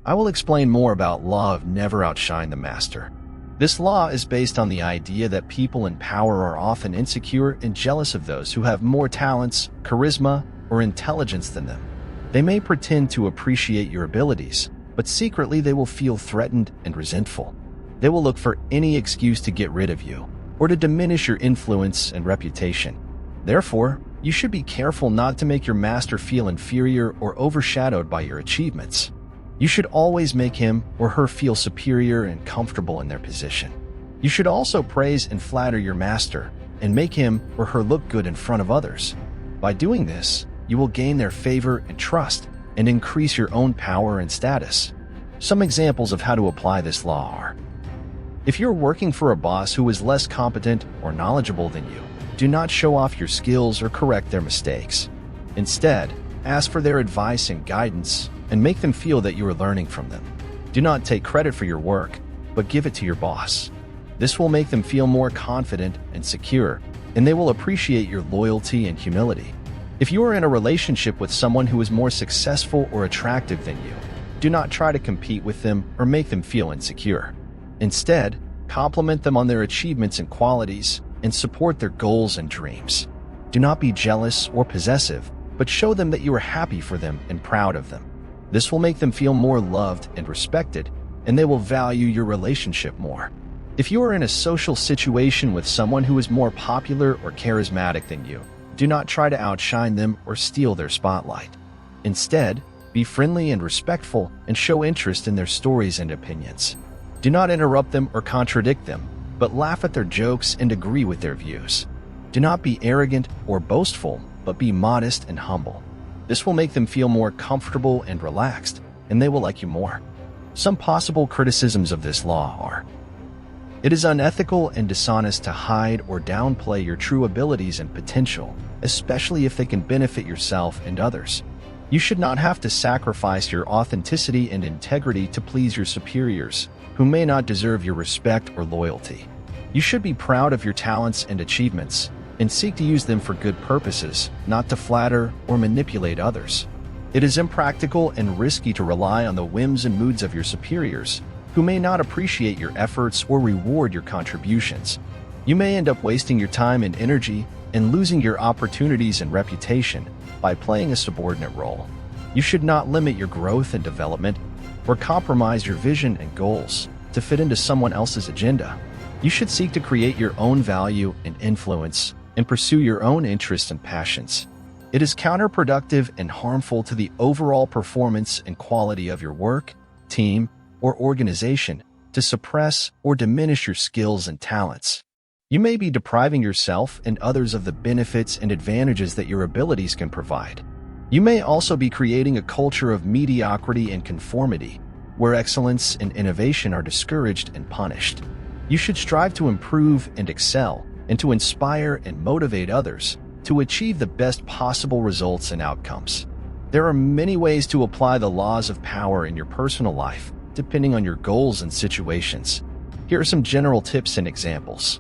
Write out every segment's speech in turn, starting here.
I will explain more about law of never outshine the master. This law is based on the idea that people in power are often insecure and jealous of those who have more talents, charisma, or intelligence than them. They may pretend to appreciate your abilities, but secretly they will feel threatened and resentful. They will look for any excuse to get rid of you, or to diminish your influence and reputation. Therefore, you should be careful not to make your master feel inferior or overshadowed by your achievements. You should always make him or her feel superior and comfortable in their position. You should also praise and flatter your master and make him or her look good in front of others. By doing this, you will gain their favor and trust and increase your own power and status. Some examples of how to apply this law are: if you're working for a boss who is less competent or knowledgeable than you, do not show off your skills or correct their mistakes. Instead, ask for their advice and guidance and make them feel that you are learning from them. Do not take credit for your work, but give it to your boss. This will make them feel more confident and secure, and they will appreciate your loyalty and humility. If you are in a relationship with someone who is more successful or attractive than you, do not try to compete with them or make them feel insecure. Instead, compliment them on their achievements and qualities and support their goals and dreams. Do not be jealous or possessive, but show them that you are happy for them and proud of them. This will make them feel more loved and respected, and they will value your relationship more. If you are in a social situation with someone who is more popular or charismatic than you, do not try to outshine them or steal their spotlight. Instead, be friendly and respectful and show interest in their stories and opinions. Do not interrupt them or contradict them, but laugh at their jokes and agree with their views. Do not be arrogant or boastful, but be modest and humble. This will make them feel more comfortable and relaxed, and they will like you more. Some possible criticisms of this law are: it is unethical and dishonest to hide or downplay your true abilities and potential, especially if they can benefit yourself and others. You should not have to sacrifice your authenticity and integrity to please your superiors, who may not deserve your respect or loyalty. You should be proud of your talents and achievements, and seek to use them for good purposes, not to flatter or manipulate others. It is impractical and risky to rely on the whims and moods of your superiors, who may not appreciate your efforts or reward your contributions. You may end up wasting your time and energy and losing your opportunities and reputation by playing a subordinate role. You should not limit your growth and development or compromise your vision and goals to fit into someone else's agenda. You should seek to create your own value and influence and pursue your own interests and passions. It is counterproductive and harmful to the overall performance and quality of your work, team, or organization to suppress or diminish your skills and talents. You may be depriving yourself and others of the benefits and advantages that your abilities can provide. You may also be creating a culture of mediocrity and conformity, where excellence and innovation are discouraged and punished. You should strive to improve and excel, and to inspire and motivate others to achieve the best possible results and outcomes. There are many ways to apply the laws of power in your personal life, depending on your goals and situations. Here are some general tips and examples.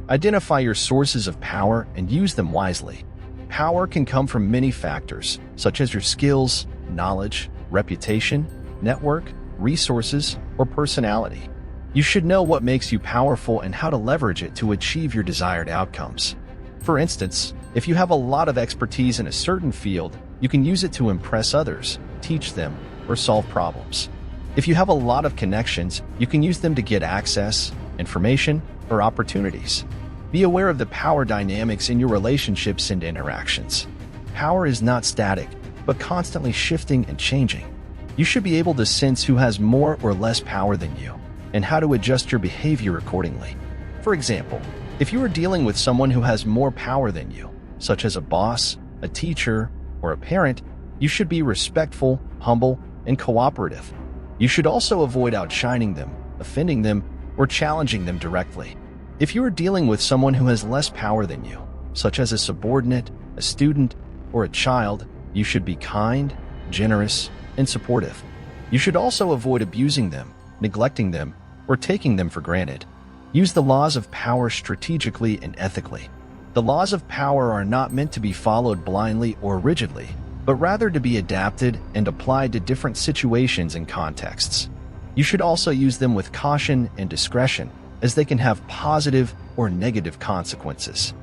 Identify your sources of power and use them wisely. Power can come from many factors, such as your skills, knowledge, reputation, network, resources, or personality. You should know what makes you powerful and how to leverage it to achieve your desired outcomes. For instance, if you have a lot of expertise in a certain field, you can use it to impress others, teach them, or solve problems. If you have a lot of connections, you can use them to get access, information, or opportunities. Be aware of the power dynamics in your relationships and interactions. Power is not static, but constantly shifting and changing. You should be able to sense who has more or less power than you, and how to adjust your behavior accordingly. For example, if you are dealing with someone who has more power than you, such as a boss, a teacher, or a parent, you should be respectful, humble, and cooperative. You should also avoid outshining them, offending them, or challenging them directly. If you are dealing with someone who has less power than you, such as a subordinate, a student, or a child, you should be kind, generous, and supportive. You should also avoid abusing them, neglecting them, or taking them for granted. Use the laws of power strategically and ethically. The laws of power are not meant to be followed blindly or rigidly, but but rather to be adapted and applied to different situations and contexts. You should also use them with caution and discretion, as they can have positive or negative consequences.